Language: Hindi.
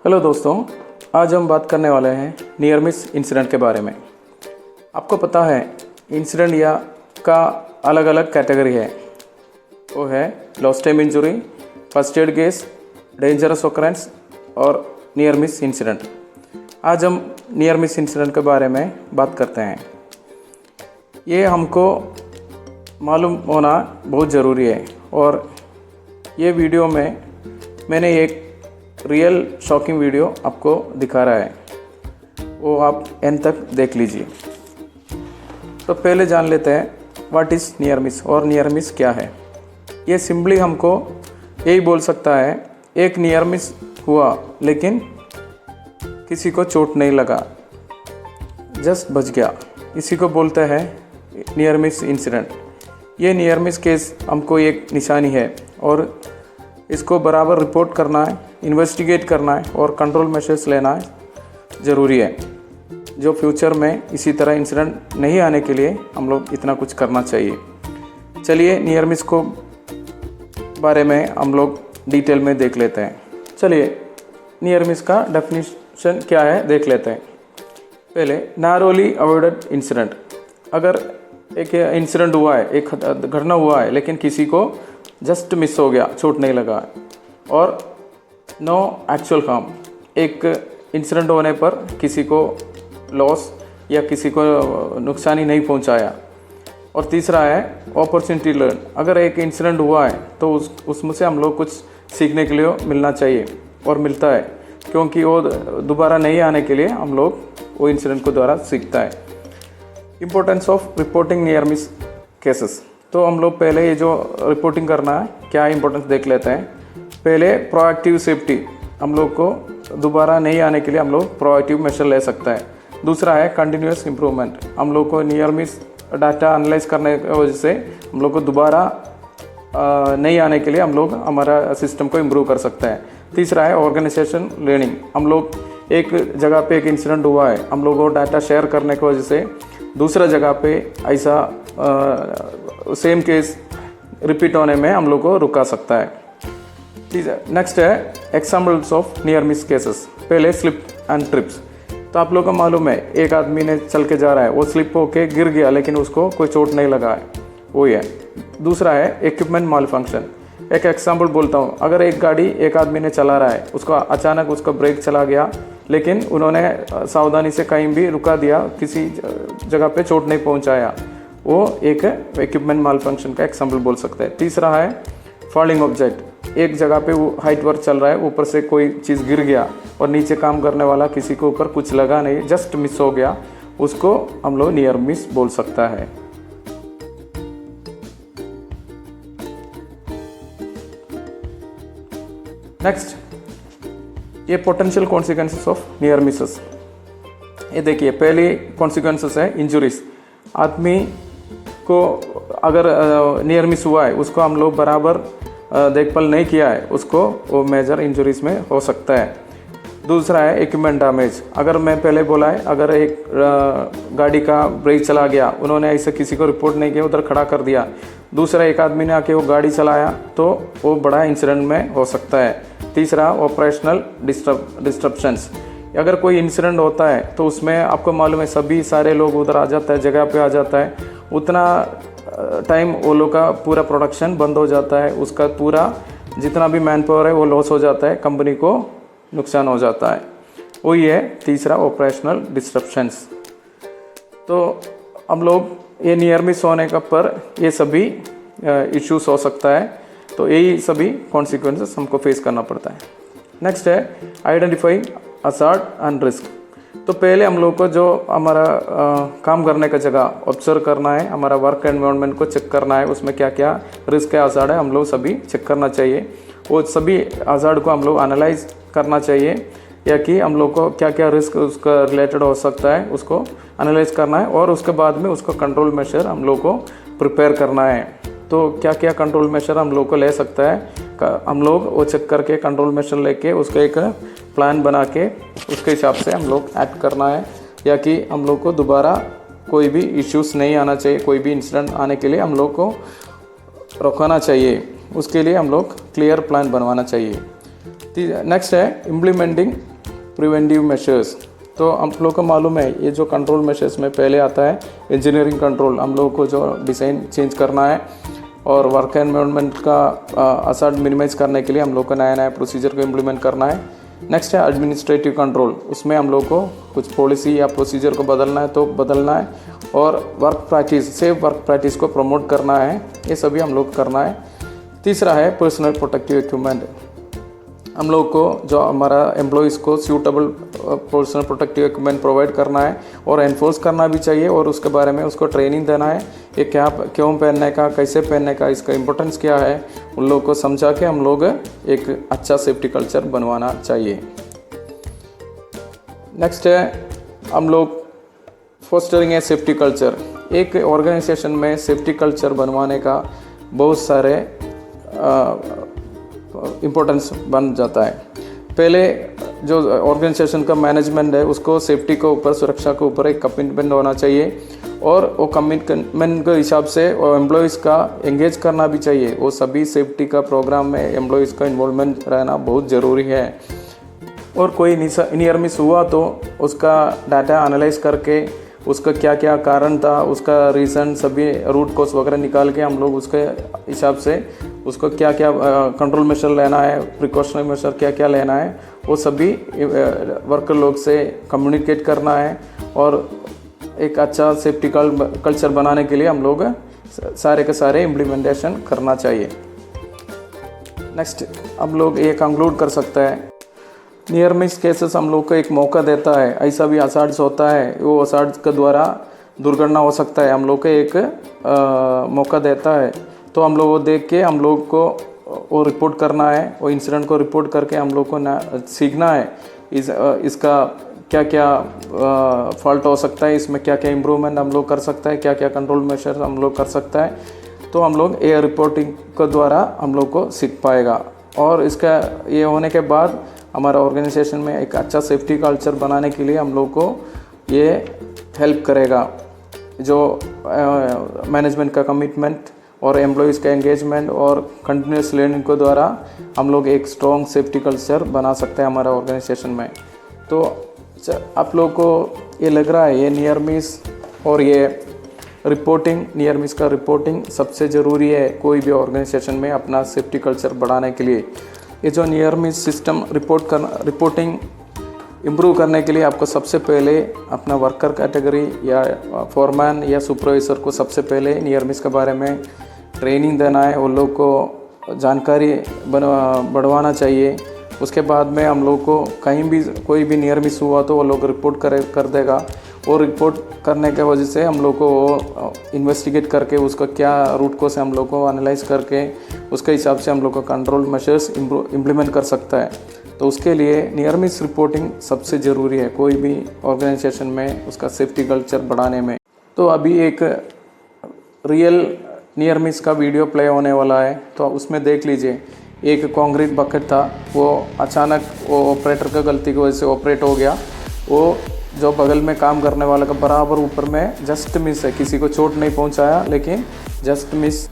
हेलो दोस्तों, आज हम बात करने वाले हैं नियर मिस इंसिडेंट के बारे में। आपको पता है इंसिडेंट या का अलग अलग कैटेगरी है। वो है lost time injury, first aid case, dangerous occurrence और नियर मिस इंसिडेंट। आज हम नियर मिस इंसिडेंट के बारे में बात करते हैं। ये हमको मालूम होना बहुत ज़रूरी है और ये वीडियो में मैंने एक रियल शॉकिंग वीडियो आपको दिखा रहा है, वो आप एंड तक देख लीजिए। तो पहले जान लेते हैं व्हाट इज़ नियर मिस और नियर मिस क्या है। ये सिंपली हमको यही बोल सकता है, एक नियर मिस हुआ लेकिन किसी को चोट नहीं लगा, जस्ट बच गया, इसी को बोलते हैं नियर मिस इंसिडेंट। ये नियर मिस केस हमको एक निशानी है और इसको बराबर रिपोर्ट करना है, इन्वेस्टिगेट करना है और कंट्रोल मेजर्स लेना है ज़रूरी है, जो फ्यूचर में इसी तरह इंसिडेंट नहीं आने के लिए हम लोग इतना कुछ करना चाहिए। चलिए नियर मिस को बारे में हम लोग डिटेल में देख लेते हैं। चलिए नियर मिस का डेफिनेशन क्या है देख लेते हैं। पहले नारोली अवॉइडेड इंसिडेंट। अगर एक इंसिडेंट हुआ है, एक घटना हुआ है लेकिन किसी को जस्ट मिस हो गया, चोट नहीं लगा, और नो एक्चुअल हार्म, एक इंसिडेंट होने पर किसी को लॉस या किसी को नुकसान ही नहीं पहुंचाया। और तीसरा है अपॉर्चुनिटी लर्न। अगर एक इंसिडेंट हुआ है तो उसमें से हम लोग कुछ सीखने के लिए मिलना चाहिए और मिलता है, क्योंकि वो दोबारा नहीं आने के लिए हम लोग वो इंसिडेंट को द्वारा सीखता है। Importance of reporting near miss cases. तो हम लोग पहले ये जो रिपोर्टिंग करना है क्या इम्पोर्टेंस देख लेते हैं। पहले प्रोएक्टिव सेफ्टी, हम लोग को दोबारा नहीं आने के लिए हम लोग प्रोएक्टिव मेजर ले सकता है। दूसरा है कंटिन्यूस इम्प्रूवमेंट। हम लोग को नियर मिस डाटा एनालाइज करने की वजह से हम लोग को दोबारा नहीं आने के लिए हम लोग हमारा सिस्टम को इम्प्रूव कर सकते हैं। तीसरा है ऑर्गेनाइजेशन लर्निंग। हम लोग एक जगह पे एक इंसिडेंट हुआ है, हम लोग को डाटा शेयर करने की वजह से दूसरा जगह पे ऐसा सेम केस रिपीट होने में हम लोग को रुका सकता है। नेक्स्ट है examples of near miss cases. पहले स्लिप एंड ट्रिप्स। तो आप लोग को मालूम है एक आदमी ने चल के जा रहा है, वो स्लिप होके गिर गया लेकिन उसको कोई चोट नहीं लगा है, वो ही है। दूसरा है इक्विपमेंट मालफंक्शन। एक एग्जाम्पल बोलता हूँ, अगर एक गाड़ी एक आदमी ने चला रहा है, उसको अचानक उसका ब्रेक चला गया लेकिन उन्होंने सावधानी से कहीं भी रुका दिया, किसी जगह पे चोट नहीं पहुँचाया, वो एक इक्विपमेंट मालफंक्शन का एग्जाम्पल बोल सकते हैं। तीसरा है फॉलिंग ऑब्जेक्ट। एक जगह पे वो हाइट वर्क चल रहा है, ऊपर से कोई चीज़ गिर गया और नीचे काम करने वाला किसी के ऊपर कुछ लगा नहीं, जस्ट मिस हो गया, उसको हम लोग नियर मिस बोल सकता है। नेक्स्ट, ये potential consequences of near Mrs. ये देखिए, पहली कॉन्सिक्वेंसेस है इंजुरीज। आदमी को अगर नियर मिस हुआ है, उसको हम लोग बराबर देखभाल नहीं किया है, उसको वो मेजर इंजरीज में हो सकता है। दूसरा है इक्विपमेंट डैमेज। अगर मैं पहले बोला है, अगर एक गाड़ी का ब्रेक चला गया, उन्होंने ऐसे किसी को रिपोर्ट नहीं किया, उधर खड़ा कर दिया, दूसरा एक आदमी ने आके वो गाड़ी चलाया, तो वो बड़ा इंसिडेंट में हो सकता है। तीसरा ऑपरेशनल डिस्टर्बेंस। अगर कोई इंसिडेंट होता है तो उसमें आपको मालूम है सभी सारे लोग उधर आ जाता है, जगह पे आ जाता है, उतना टाइम वो लोग का पूरा प्रोडक्शन बंद हो जाता है, उसका पूरा जितना भी मैन पावर है वो लॉस हो जाता है, कंपनी को नुकसान हो जाता है। वही है तीसरा ऑपरेशनल डिस्टर्बेंस। तो हम लोग ये नियर मिस होने का पर ये सभी इश्यूज हो सकता है, तो यही सभी कॉन्सिक्वेंसेस हमको फेस करना पड़ता है। नेक्स्ट है आइडेंटिफाइंग हज़ार्ड एंड रिस्क। तो पहले हम लोग को जो हमारा काम करने का जगह ऑब्जर्व करना है, हमारा वर्क एनवायरनमेंट को चेक करना है, उसमें क्या क्या रिस्क है, हज़ार्ड है, हम लोग सभी चेक करना चाहिए। वो सभी हज़ार्ड को हम लोग एनालाइज करना चाहिए, या कि हम लोग को क्या क्या रिस्क उसका रिलेटेड हो सकता है उसको एनालाइज करना है, और उसके बाद में उसको कंट्रोल मेजर हम लोग को प्रिपेयर करना है। तो क्या क्या कंट्रोल मेजर हम लोग को ले सकता है, हम लोग वो चेक करके कंट्रोल मेजर लेके उसका एक प्लान बना के उसके हिसाब से हम लोग एक्ट करना है, या कि हम लोग को दोबारा कोई भी इश्यूज नहीं आना चाहिए, कोई भी इंसिडेंट आने के लिए हम लोग को रोकना चाहिए। उसके लिए हम लोग क्लियर प्लान बनवाना चाहिए। नेक्स्ट है इम्प्लीमेंटिंग प्रिवेंटिव मेजर्स। तो हम लोग को मालूम है ये जो कंट्रोल मेजर्स में पहले आता है इंजीनियरिंग कंट्रोल। हम लोग को जो डिज़ाइन चेंज करना है और वर्क एनवायरनमेंट का असर मिनिमाइज करने के लिए हम लोग को नया नया प्रोसीजर को इम्प्लीमेंट करना है। नेक्स्ट है एडमिनिस्ट्रेटिव कंट्रोल। उसमें हम लोग को कुछ पॉलिसी या प्रोसीजर को बदलना है तो बदलना है, और work practice, safe work practice को प्रमोट करना है। ये सभी हम लोग करना है। तीसरा है पर्सनल प्रोटेक्टिव इक्विपमेंट। हम लोग को जो हमारा एम्प्लॉयज़ को suitable personal protective equipment provide करना है और एनफोर्स करना भी चाहिए, और उसके बारे में उसको ट्रेनिंग देना है। ये क्या, क्यों पहनने का, कैसे पहनने का, इसका इम्पोर्टेंस क्या है, उन लोगों को समझा के हम लोग एक अच्छा सेफ्टी कल्चर बनवाना चाहिए। नेक्स्ट है हम लोग फोस्टरिंग ए सेफ्टी कल्चर। एक ऑर्गेनाइजेशन में सेफ्टी कल्चर बनवाने का बहुत सारे इम्पोर्टेंस बन जाता है। पहले जो ऑर्गेनाइजेशन का मैनेजमेंट है उसको सेफ्टी के ऊपर, सुरक्षा के ऊपर एक कमिटमेंट होना चाहिए, और वो कमिटमेंट के हिसाब से वो एम्प्लॉयज़ का एंगेज करना भी चाहिए। वो सभी सेफ्टी का प्रोग्राम में एम्प्लॉयज़ का इन्वॉल्वमेंट रहना बहुत ज़रूरी है। और कोई नियर मिस हुआ तो उसका डाटा एनालाइज करके उसका क्या क्या कारण था, उसका रीज़न, सभी रूट कॉज वगैरह निकाल के हम लोग उसके हिसाब से उसको क्या क्या कंट्रोल मेजर लेना है, प्रिकॉशनरी मेजर क्या क्या लेना है, वो सभी वर्कर लोग से कम्युनिकेट करना है। और एक अच्छा सेफ्टी कल्चर बनाने के लिए हम लोग सारे के सारे इम्प्लीमेंटेशन करना चाहिए। नेक्स्ट हम लोग ये कंक्लूड कर सकते हैं, नियर मिस केसेस हम लोग को एक मौका देता है। ऐसा भी असाड्स होता है, वो असाड्स के द्वारा दुर्घटना हो सकता है, हम लोग को एक मौका देता है। तो हम लोग वो देख के हम लोग को वो रिपोर्ट करना है, वो इंसिडेंट को रिपोर्ट करके हम लोग को सीखना है इसका क्या क्या फॉल्ट हो सकता है, इसमें क्या क्या इम्प्रूवमेंट हम लोग कर सकता है, क्या क्या कंट्रोल मेजर हम लोग कर सकता है। तो हम लोग ये रिपोर्टिंग के द्वारा हम लोग को सीख पाएगा, और इसका ये होने के बाद हमारा ऑर्गेनाइजेशन में एक अच्छा सेफ्टी कल्चर बनाने के लिए हम लोग को ये हेल्प करेगा। जो मैनेजमेंट का कमिटमेंट और एम्प्लॉयज़ का एंगेजमेंट और कंटिन्यूस लर्निंग के द्वारा हम लोग एक स्ट्रॉन्ग सेफ्टी कल्चर बना सकते हैं हमारा ऑर्गेनाइजेशन में। तो आप लोग को ये लग रहा है ये नियर मिस और ये रिपोर्टिंग, नियर मिस का रिपोर्टिंग सबसे ज़रूरी है कोई भी ऑर्गेनाइजेशन में अपना सेफ्टी कल्चर बढ़ाने के लिए। ये जो near miss system reporting improve करने के लिए आपको सबसे पहले अपना वर्कर कैटेगरी या फॉरमैन या सुपरवाइज़र को सबसे पहले नियर मिस के बारे में ट्रेनिंग देना है, उन लोग को जानकारी बढ़वाना चाहिए। उसके बाद में हम लोग को कहीं भी कोई भी नियर मिस हुआ तो वो लोग रिपोर्ट कर देगा, और रिपोर्ट करने के वजह से हम लोग को इन्वेस्टिगेट करके उसका क्या रूट को से हम लोग को एनालाइज करके उसके हिसाब से हम लोग को कंट्रोल मेजर्स इम्प्लीमेंट कर सकता है। तो उसके लिए नियर मिस रिपोर्टिंग सबसे ज़रूरी है कोई भी ऑर्गेनाइजेशन में उसका सेफ्टी कल्चर बढ़ाने में। तो अभी एक रियल नियर मिस का वीडियो प्ले होने वाला है, तो उसमें देख लीजिए। एक कंक्रीट बकेट था, वो अचानक वो ऑपरेटर का गलती की वजह से ऑपरेट हो गया। वो जो बगल में काम करने वाला का बराबर ऊपर में जस्ट मिस है, किसी को चोट नहीं पहुंचाया लेकिन जस्ट मिस